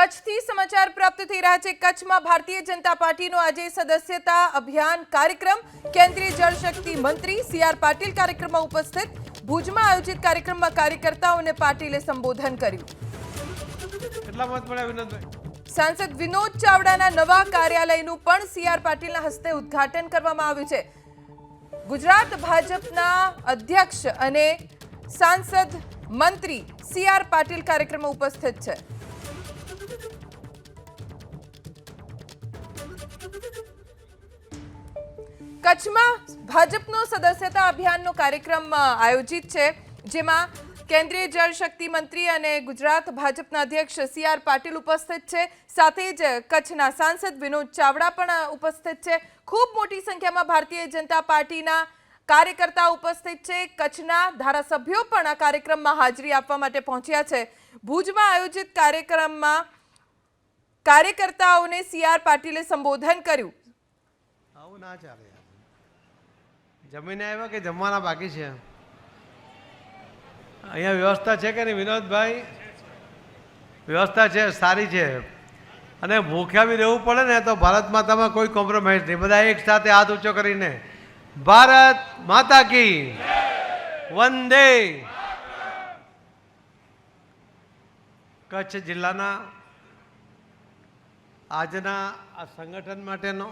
કચ્છથી સમાચાર પ્રાપ્ત થઈ રહ્યા છે। કચ્છમાં ભારતીય જનતા પાર્ટીનો આજે સદસ્યતા અભિયાન કાર્યક્રમ કેન્દ્રીય જળશક્તિ મંત્રી સી.આર. પાટીલ કાર્યક્રમમાં ઉપસ્થિત। ભુજમાં આયોજિત કાર્યક્રમમાં કાર્યકર્તાઓને પાટીલે સંબોધન કર્યું। સાંસદ વિનોદ ચાવડાના નવા કાર્યાલયનું પણ સી.આર. પાટીલના હસ્તે ઉદ્ઘાટન કરવામાં આવ્યું છે। ગુજરાત ભાજપના અધ્યક્ષ અને સાંસદ મંત્રી સી.આર. પાટીલ કાર્યક્રમમાં ઉપસ્થિત છે। કચ્છમાં ભાજપનો સદસ્યતા અભિયાનનો કાર્યક્રમ આયોજિત છે, જેમાં કેન્દ્રીય જળશક્તિ મંત્રી અને ગુજરાત ભાજપના અધ્યક્ષ સી.આર. પાટીલ ઉપસ્થિત છે। સાથે જ કચ્છના સાંસદ વિનોદ ચાવડા પણ ઉપસ્થિત છે। ખૂબ મોટી સંખ્યામાં ભારતીય જનતા પાર્ટીના કાર્યકર્તાઓ ઉપસ્થિત છે। કચ્છના ધારાસભ્યો પણ આ કાર્યક્રમમાં હાજરી આપવા માટે પહોંચ્યા છે। ભુજમાં આયોજિત કાર્યક્રમમાં કાર્યકર્તાઓને સી.આર. પાટીલે સંબોધન કર્યું। આવું ના ચાલે, જમીને આવ્યા કે જમવાના બાકી છે? અહીંયા વ્યવસ્થા છે કે નહીં વિનોદભાઈ? વ્યવસ્થા છે, સારી છે। અને ભૂખ્યા બી રહેવું પડે ને તો ભારત માતામાં કોઈ કોમ્પ્રોમાઇઝ નહીં। બધા એક સાથે હાથ ઊંચો કરીને ભારત માતા કી વંદે। કચ્છ જિલ્લાના આજના આ સંગઠન માટેનો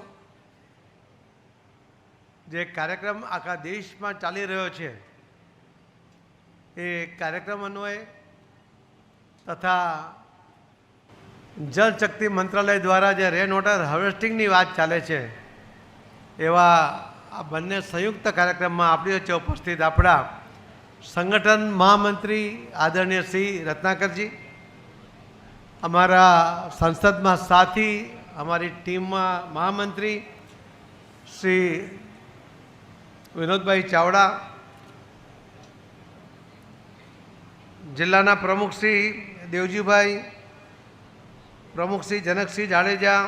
જે કાર્યક્રમ આખા દેશમાં ચાલી રહ્યો છે, એ કાર્યક્રમ અન્વયે તથા જળશક્તિ મંત્રાલય દ્વારા જે રેન વોટર હાર્વેસ્ટિંગની વાત ચાલે છે, એવા આ બંને સંયુક્ત કાર્યક્રમમાં આપણી વચ્ચે ઉપસ્થિત આપણા સંગઠન મહામંત્રી આદરણીય શ્રી રત્નાકરજી, અમારા સંસદમાં સાથી, અમારી ટીમમાં મહામંત્રી શ્રી વિનોદભાઈ ચાવડા, જિલ્લાના પ્રમુખ શ્રી દેવજીભાઈ, પ્રમુખ શ્રી જનકસિંહ જાડેજા,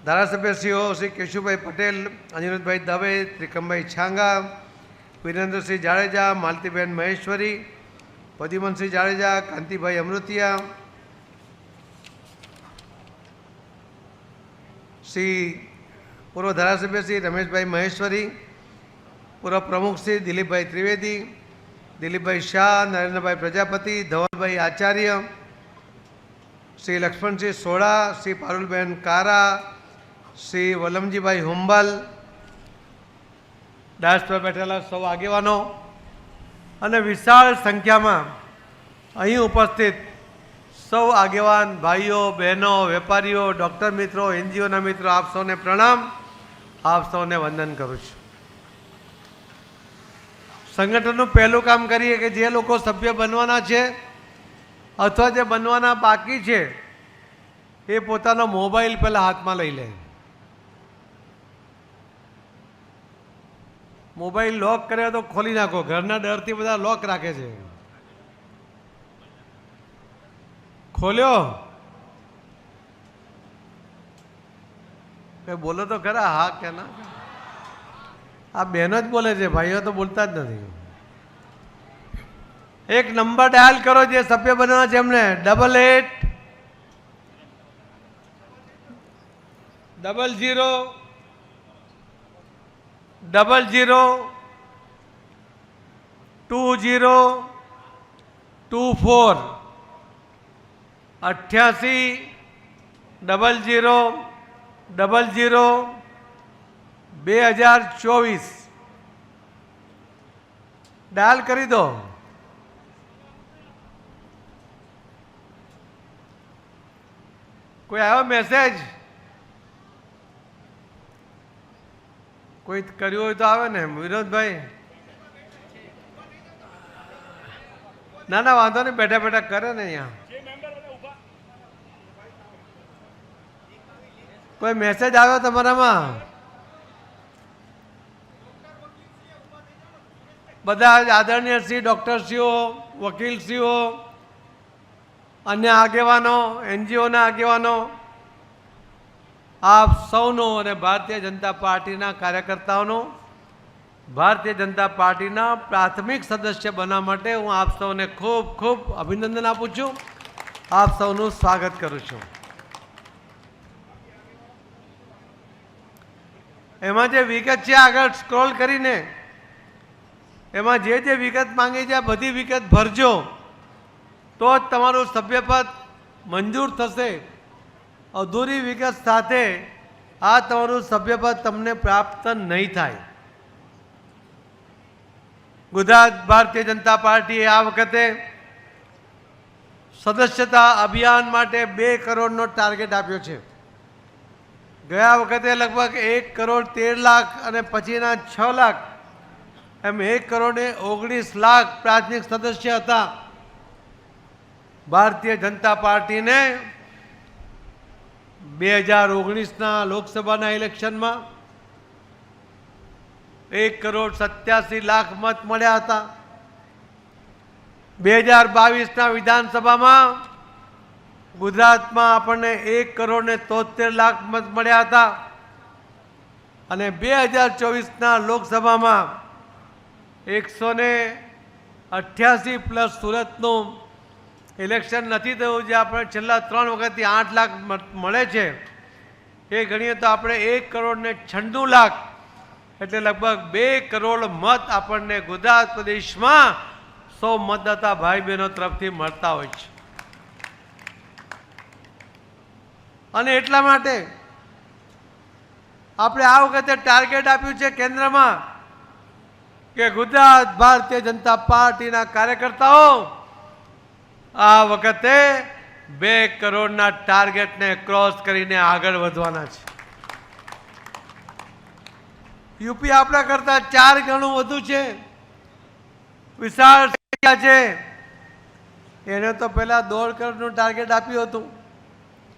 ધારાસભ્યશ્રીઓ શ્રી કેશુભાઈ પટેલ, અનિરુદ્ધભાઈ દવે, ત્રિકમભાઈ છાંગા, વિરેન્દ્રસિંહ જાડેજા, માલતીબેન મહેશ્વરી, પ્રદ્યુમનસિંહ જાડેજા, કાંતિભાઈ અમૃતિયા, શ્રી પૂર્વ ધારાસભ્ય શ્રી રમેશભાઈ મહેશ્વરી, પૂર્વ પ્રમુખ શ્રી દિલીપભાઈ ત્રિવેદી, દિલીપભાઈ શાહ, નરેન્દ્રભાઈ પ્રજાપતિ, ધવલભાઈ આચાર્ય, શ્રી લક્ષ્મણસિંહ સોડા, શ્રી પારુલબેન કારા, શ્રી વલમજીભાઈ હુંબલ, ડાયસ પર બેઠેલા સૌ આગેવાનો અને વિશાળ સંખ્યામાં અહીં ઉપસ્થિત સૌ આગેવાન ભાઈઓ બહેનો, વેપારીઓ, ડૉક્ટર મિત્રો, એનજીઓના મિત્રો, આપ સૌને પ્રણામ, આપ સૌને વંદન કરું છું। સંગઠનનું પહેલું કામ કરીએ કે જે લોકો સભ્ય બનવાના છે અથવા જે બનવાના બાકી છે, એ પોતાનો મોબાઈલ પહેલાં હાથમાં લઈ લે। મોબાઈલ લોક કર્યો તો ખોલી નાખો। ઘરના ડરથી બધા લોક રાખે છે। ખોલ્યો? કઈ બોલો તો ખરા, હા કે ના? આ બહેનો જ બોલે છે, ભાઈઓ તો બોલતા જ નથી। એક નંબર ડાયલ કરો જે સભ્ય બનવાના છે એમને, 8800002024 8800002024 ડાયલ કરી દો। કોઈ આવ્યો મેસેજ? કોઈ કર્યું હોય તો આવે ને વિનોદભાઈ? ના ના, વાંધો નહીં, બેઠા બેઠા કરે ને। અહીંયા કોઈ મેસેજ આવ્યો તમારામાં? બધા આદરણીય શ્રી ડૉક્ટરશ્રીઓ, વકીલશ્રીઓ, અન્ય આગેવાનો, એનજીઓના આગેવાનો, આપ સૌનો અને ભારતીય જનતા પાર્ટીના કાર્યકર્તાઓનો ભારતીય જનતા પાર્ટીના પ્રાથમિક સદસ્ય બનવા માટે હું આપ સૌને ખૂબ ખૂબ અભિનંદન આપું છું। આપ સૌનું સ્વાગત કરું છું. એમાં જે વિગત છે આગળ સ્ક્રોલ કરીને એમાં જે વિગત માંગી છે બધી વિગત ભરજો તો જ તમારું સભ્યપદ મંજૂર થશે. અધૂરી વિગત સાથે આ તમારું સભ્યપદ તમને પ્રાપ્ત નહીં થાય. ગુજરાત ભારતીય જનતા પાર્ટીએ આ વખતે સદસ્યતા અભિયાન માટે 2 કરોડનો ટાર્ગેટ આપ્યો છે. ગયા વખતે લગભગ 1 કરોડ 13 લાખ અને પછીના 6 લાખ એમ 1 કરોડ 19 લાખ પ્રાથમિક સદસ્ય હતા. ભારતીય જનતા પાર્ટીને 2019ના લોકસભાના ઇલેક્શનમાં 1 કરોડ 87 લાખ મત મળ્યા હતા. 2022ના વિધાનસભામાં ગુજરાતમાં આપણને 1 કરોડ 73 લાખ મત મળ્યા હતા અને 2024ના લોકસભામાં 188 પ્લસ સુરતનું ઇલેક્શન નથી થયું જે આપણે છેલ્લા 3 વખતથી 8 લાખ મત મળે છે એ ગણીએ તો આપણે 1 કરોડ 96 લાખ એટલે લગભગ 2 કરોડ મત આપણને ગુજરાત પ્રદેશમાં 100 મતદાતા ભાઈ બહેનો તરફથી મળતા હોય છે. અને એટલા માટે આપણે આ વખતે ટાર્ગેટ આપ્યું છે કેન્દ્રમાં કે ગુજરાત ભારતીય જનતા પાર્ટીના કાર્યકર્તાઓ આ વખતે 2 કરોડના ટાર્ગેટને ક્રોસ કરીને આગળ વધવાના છે. યુપી આપણા કરતા 4 ગણું વધુ છે, વિશાળ સંખ્યા છે. એને તો પહેલા 1.5 કરોડનું ટાર્ગેટ આપ્યું હતું.